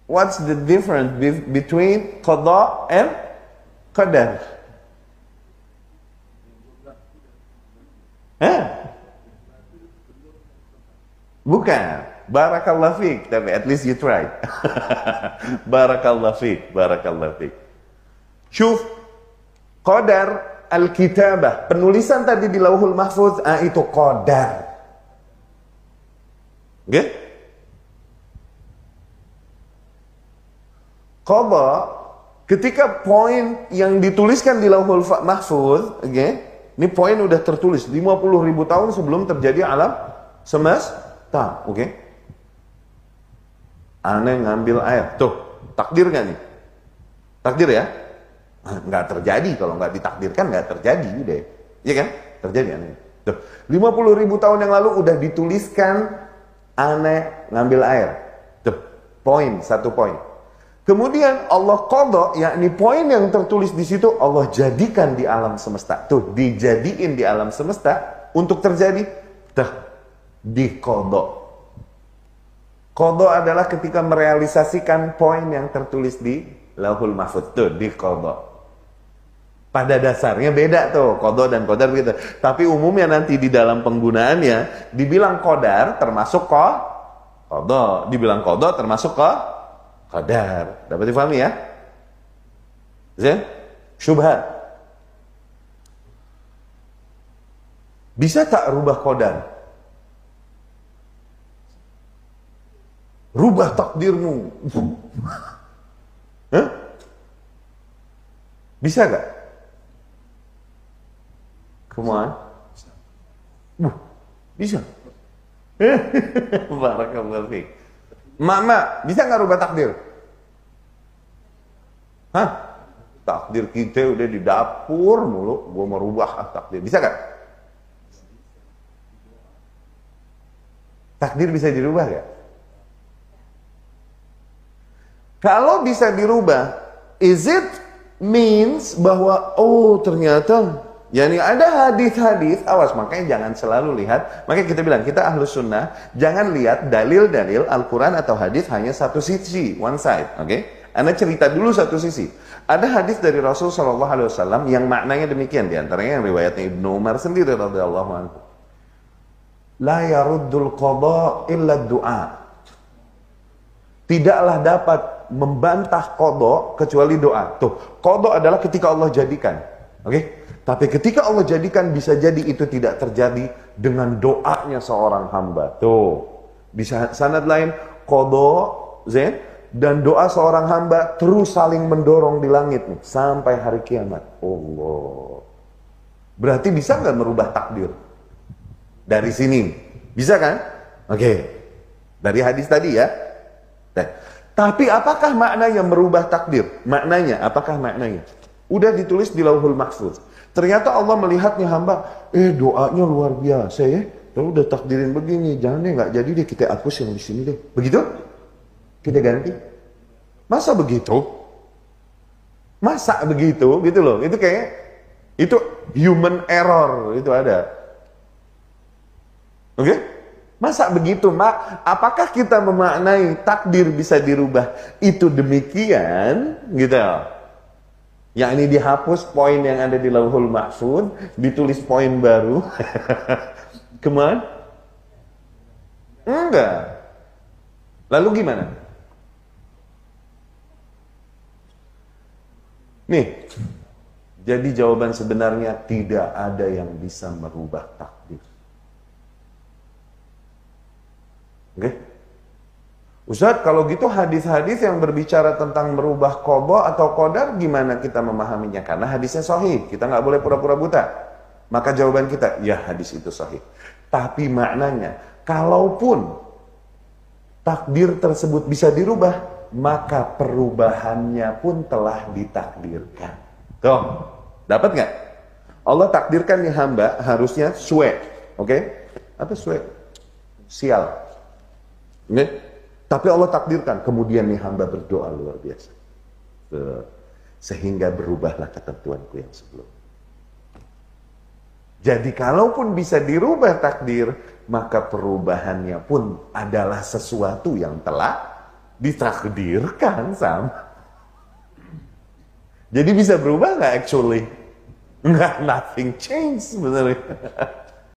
What's the difference between qada and qadar? Bukan. Barakallahu fiik, tapi at least you tried. Barakallahu fiik, barakallahu fiik. Syuf, qadar al-kitabah, penulisan tadi di Lauhul Mahfuz, itu qadar. Oke? Okay? Qada, ketika poin yang dituliskan di Lauhul Mahfuz, oke? Okay? Ini poin udah tertulis 50.000 tahun sebelum terjadi alam semesta, oke? Okay? Aneh ngambil air, tuh takdir gak nih? Takdir ya? Nggak terjadi, kalau nggak ditakdirkan nggak terjadi deh, iya kan? Terjadi aneh. Tuh 50.000 tahun yang lalu udah dituliskan aneh ngambil air, tuh poin, satu poin. Kemudian Allah qada, yakni poin yang tertulis di situ Allah jadikan di alam semesta, tuh dijadiin di alam semesta untuk terjadi, tuh di qada. Qada adalah ketika merealisasikan poin yang tertulis di Lauhul Mahfuz, tuh di qada. Pada dasarnya beda tuh, qada dan qadar begitu. Tapi umumnya nanti di dalam penggunaannya dibilang qadar termasuk qada, dibilang qada termasuk qadar. Dapat difahami ya? Zin? Syubhat. Bisa tak rubah qadar? Rubah takdirmu. Hah? Bisa gak? Come on. Bisa. Barakallahu fiik. Mama, bisa gak rubah takdir? Hah? Takdir kita udah di dapur mulu, gua mau rubah takdir. Bisa gak? Takdir bisa dirubah gak? Kalau bisa dirubah, is it means bahwa oh ternyata yani ada hadis-hadis, awas, makanya jangan selalu lihat, makanya kita bilang kita ahlus sunnah jangan lihat dalil-dalil Al-Quran atau hadis hanya satu sisi, one side, oke? Okay? Anda cerita dulu satu sisi. Ada hadis dari Rasul SAW yang maknanya demikian, diantaranya yang riwayatnya Ibnu Umar sendiri radhiyallahu anhu. La yaruddul qada illa du'a. Tidaklah dapat membantah qada kecuali doa. Tuh, qada adalah ketika Allah jadikan. Oke? Okay? Tapi ketika Allah jadikan bisa jadi itu tidak terjadi dengan doanya seorang hamba. Tuh. Bisa sanad lain qada zain dan doa seorang hamba terus saling mendorong di langit nih sampai hari kiamat. Allah. Berarti bisa nggak merubah takdir? Dari sini. Bisa kan? Oke. Okay. Dari hadis tadi ya. Tapi apakah maknanya merubah takdir? Maknanya, apakah maknanya? Udah ditulis di Lauhul Mahfuz. Ternyata Allah melihatnya hamba, doanya luar biasa ya. Lalu udah takdirin begini, jangan deh nggak jadi deh kita hapus yang di sini deh. Begitu? Kita ganti. Masa begitu? Masa begitu? Gitu loh. Itu kayak itu human error itu ada. Oke? Okay? Masa begitu, Mak? Apakah kita memaknai takdir bisa dirubah itu demikian, gitu? Yang ini dihapus poin yang ada di Lauhul Mahfuz, ditulis poin baru. Kemana? Enggak. Lalu gimana? Nih, jadi jawaban sebenarnya tidak ada yang bisa merubah takdir. Oke? Ustaz, kalau gitu hadis-hadis yang berbicara tentang merubah qada atau qadar, gimana kita memahaminya? Karena hadisnya sahih, kita nggak boleh pura-pura buta. Maka jawaban kita, ya hadis itu sahih. Tapi maknanya, kalaupun takdir tersebut bisa dirubah, maka perubahannya pun telah ditakdirkan. Tuh, dapat nggak? Allah takdirkan nih hamba harusnya suwe, oke? Apa suwe? Sial. Oke? Tapi Allah takdirkan, kemudian nih hamba berdoa luar biasa. Sehingga berubahlah ketentuanku yang sebelum. Jadi kalaupun bisa dirubah takdir, maka perubahannya pun adalah sesuatu yang telah Ditakdirkan, Sam. Jadi bisa berubah nggak actually? Nggak, nothing change sebenarnya.